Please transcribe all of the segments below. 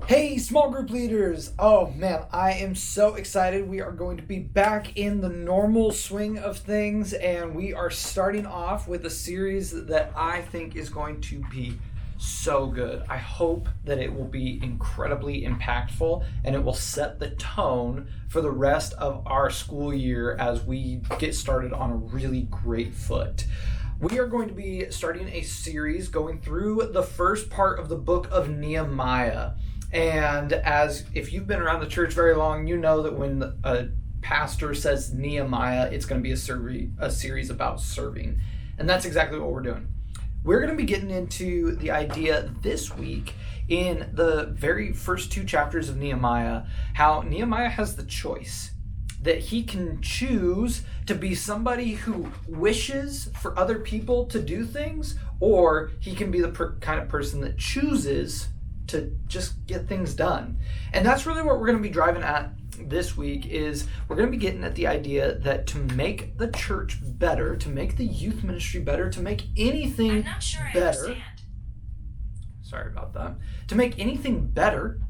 Hey, small group leaders! Oh man, I am so excited. We are going to be back in the normal swing of things, and we are starting off with a series that I think is going to be so good. I hope that it will be incredibly impactful and it will set the tone for the rest of our school year as we get started on a really great foot. We are going to be starting a series going through the first part of the book of Nehemiah. And as if you've been around the church very long, you know that when a pastor says Nehemiah, it's going to be a series about serving. And that's exactly what we're doing. We're going to be getting into the idea this week in the very first two chapters of Nehemiah, how Nehemiah has the choice that he can choose to be somebody who wishes for other people to do things, or he can be the kind of person that chooses to just get things done. And that's really what we're going to be driving at this week. Is we're going to be getting at the idea that to make the church better, to make the youth ministry better, to make anything better. Sorry about that. To make anything better,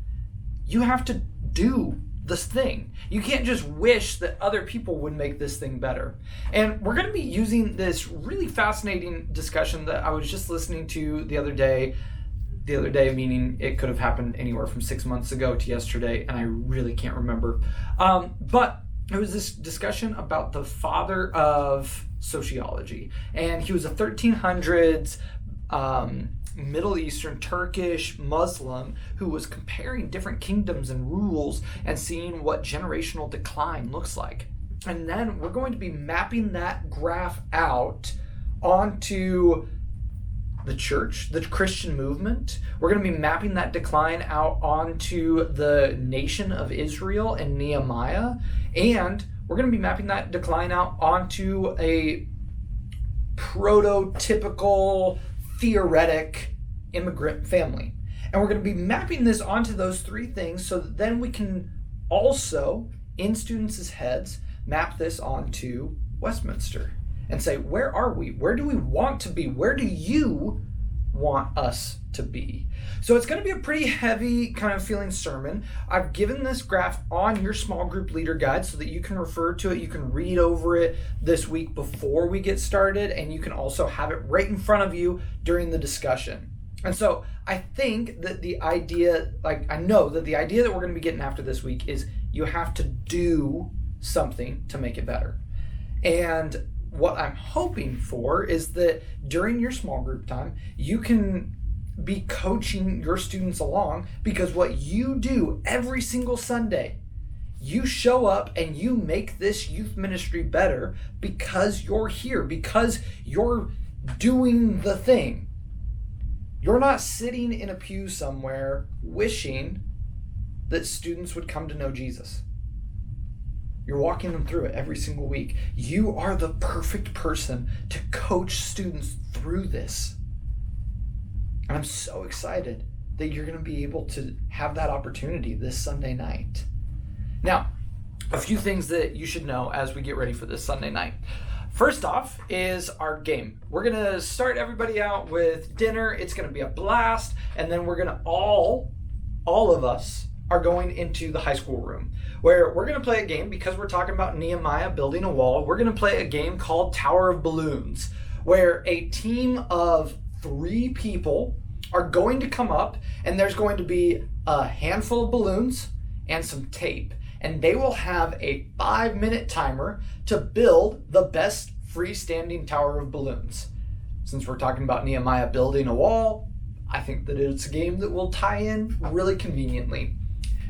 you have to do this thing. You can't just wish that other people would make this thing better. And we're going to be using this really fascinating discussion that I was just listening to the other day. The other day, meaning it could have happened anywhere from 6 months ago to yesterday, and I really can't remember. But it was this discussion about the father of sociology, and he was a 1300s Middle Eastern, Turkish, Muslim who was comparing different kingdoms and rules and seeing what generational decline looks like. And then we're going to be mapping that graph out onto the church, the Christian movement. We're going to be mapping that decline out onto the nation of Israel and Nehemiah. And we're going to be mapping that decline out onto a prototypical, theoretic immigrant family. And we're going to be mapping this onto those three things so that then we can also, in students' heads, map this onto Westminster and say, where are we? Where do we want to be? Where do you want us to be? So it's going to be a pretty heavy kind of feeling sermon. I've given this graph on your small group leader guide so that you can refer to it. You can read over it this week before we get started, and you can also have it right in front of you during the discussion. And so I think that I know that the idea that we're going to be getting after this week is you have to do something to make it better. And what I'm hoping for is that during your small group time, you can be coaching your students along, because what you do every single Sunday, you show up and you make this youth ministry better because you're here, because you're doing the thing. You're not sitting in a pew somewhere wishing that students would come to know Jesus. You're walking them through it every single week. You are the perfect person to coach students through this. And I'm so excited that you're going to be able to have that opportunity this Sunday night. Now, a few things that you should know as we get ready for this Sunday night. First off is our game. We're going to start everybody out with dinner. It's going to be a blast. And then we're going to all of us are going into the high school room, where we're going to play a game. Because we're talking about Nehemiah building a wall, we're going to play a game called Tower of Balloons, where a team of 3 people are going to come up, and there's going to be a handful of balloons and some tape, and they will have a 5-minute timer to build the best freestanding tower of balloons. Since we're talking about Nehemiah building a wall, I think that it's a game that will tie in really conveniently.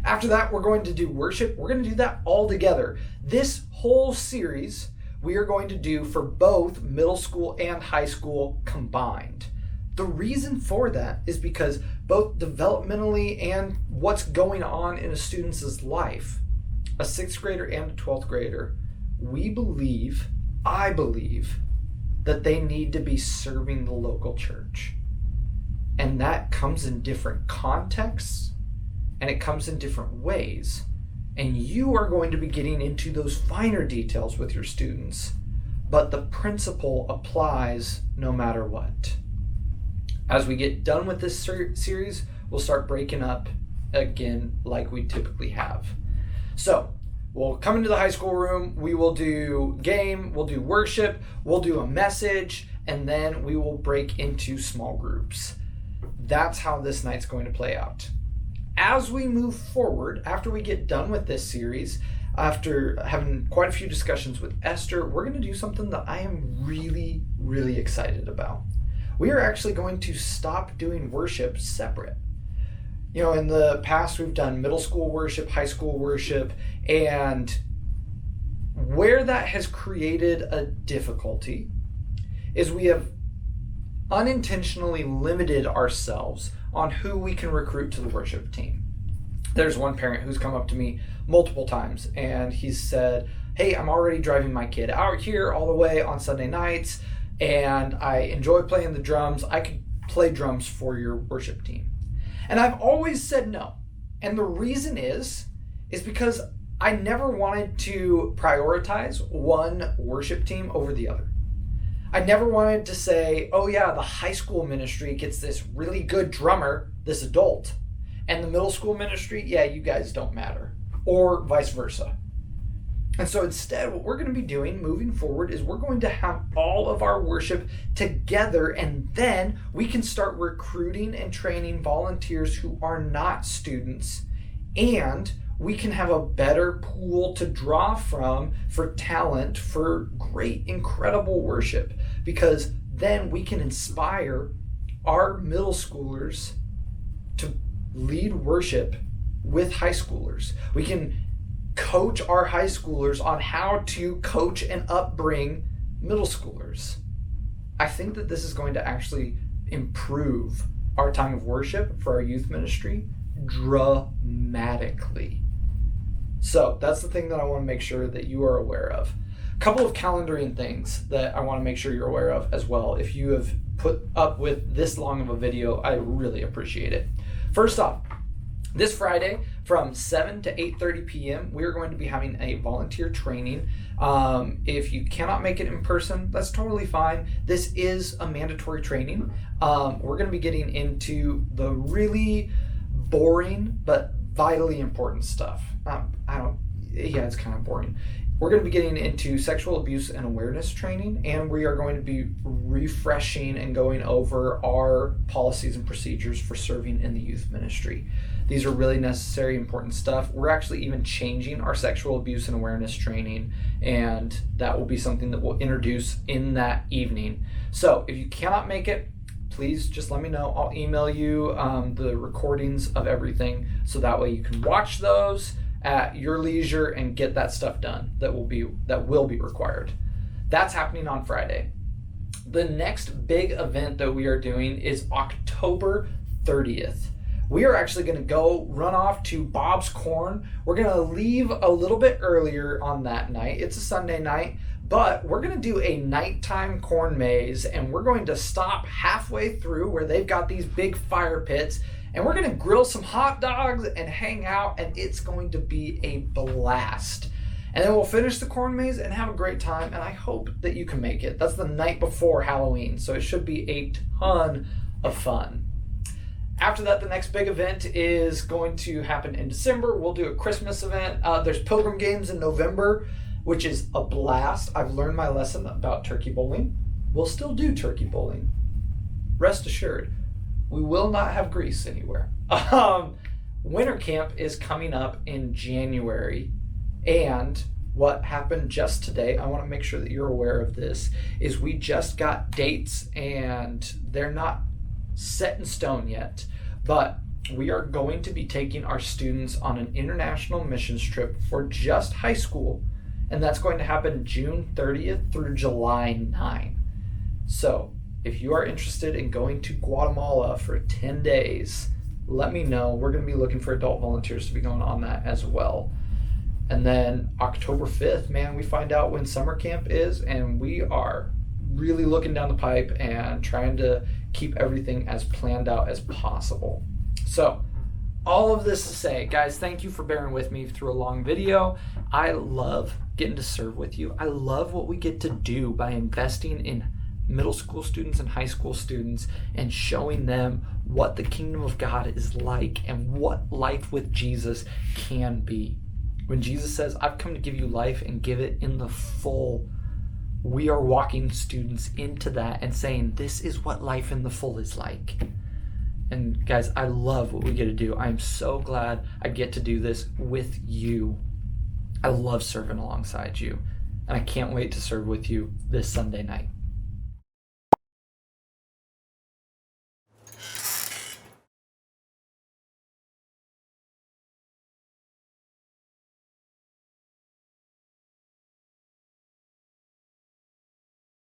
After that, we're going to do worship. We're going to do that all together. This whole series we are going to do for both middle school and high school combined. The reason for that is because both developmentally and what's going on in a student's life, a 6th grader and a 12th grader, I believe that they need to be serving the local church. And that comes in different contexts, and it comes in different ways. And you are going to be getting into those finer details with your students, but the principle applies no matter what. As we get done with this series, we'll start breaking up again like we typically have. So we'll come into the high school room, we will do game, we'll do worship, we'll do a message, and then we will break into small groups. That's how this night's going to play out. As we move forward, after we get done with this series, after having quite a few discussions with Esther, we're going to do something that I am really, really excited about. We are actually going to stop doing worship separate. You know, in the past, we've done middle school worship, high school worship, and where that has created a difficulty is we have unintentionally limited ourselves on who we can recruit to the worship team. There's one parent who's come up to me multiple times and he's said, hey, I'm already driving my kid out here all the way on Sunday nights and I enjoy playing the drums. I could play drums for your worship team. And I've always said no. And the reason is because I never wanted to prioritize one worship team over the other. I never wanted to say, oh yeah, the high school ministry gets this really good drummer, this adult, and the middle school ministry, yeah, you guys don't matter, or vice versa. And so instead, what we're going to be doing moving forward is we're going to have all of our worship together, and then we can start recruiting and training volunteers who are not students, and we can have a better pool to draw from for talent, for great, incredible worship, because then we can inspire our middle schoolers to lead worship with high schoolers. We can coach our high schoolers on how to coach and upbring middle schoolers. I think that this is going to actually improve our time of worship for our youth ministry dramatically. So that's the thing that I want to make sure that you are aware of. A couple of calendaring things that I want to make sure you're aware of as well. If you have put up with this long of a video, I really appreciate it. First off, this Friday from 7 to 8:30 p.m., we are going to be having a volunteer training. If you cannot make it in person, that's totally fine. This is a mandatory training. We're going to be getting into the really boring but vitally important stuff. It's kind of boring. We're going to be getting into sexual abuse and awareness training, and we are going to be refreshing and going over our policies and procedures for serving in the youth ministry. These are really necessary, important stuff. We're actually even changing our sexual abuse and awareness training, and that will be something that we'll introduce in that evening. So if you cannot make it, please just let me know. I'll email you the recordings of everything, so that way you can watch those at your leisure and get that stuff done that will be required. That's happening on Friday. The next big event that we are doing is October 30th. We are actually going to go run off to Bob's Corn. We're going to leave a little bit earlier on that night. It's a Sunday night, but we're going to do a nighttime corn maze, and we're going to stop halfway through where they've got these big fire pits, and we're going to grill some hot dogs and hang out, and it's going to be a blast. And then we'll finish the corn maze and have a great time, and I hope that you can make it. That's the night before Halloween, so it should be a ton of fun. After that, the next big event is going to happen in December. We'll do a Christmas event. There's Pilgrim Games in November, which is a blast. I've learned my lesson about turkey bowling. We'll still do turkey bowling. Rest assured, we will not have grease anywhere. Winter camp is coming up in January, and what happened just today, I want to make sure that you're aware of this, is we just got dates, and they're not set in stone yet, but we are going to be taking our students on an international missions trip for just high school, and that's going to happen June 30th through July 9. So if you are interested in going to Guatemala for 10 days, let me know. We're going to be looking for adult volunteers to be going on that as well. And then October 5th, man, we find out when summer camp is, and we are really looking down the pipe and trying to keep everything as planned out as possible. So all of this to say, guys, thank you for bearing with me through a long video. I love getting to serve with you. I love what we get to do by investing in middle school students and high school students and showing them what the kingdom of God is like and what life with Jesus can be. When Jesus says, I've come to give you life and give it in the full, we are walking students into that and saying, this is what life in the full is like. And guys, I love what we get to do. I'm so glad I get to do this with you. I love serving alongside you. And I can't wait to serve with you this Sunday night.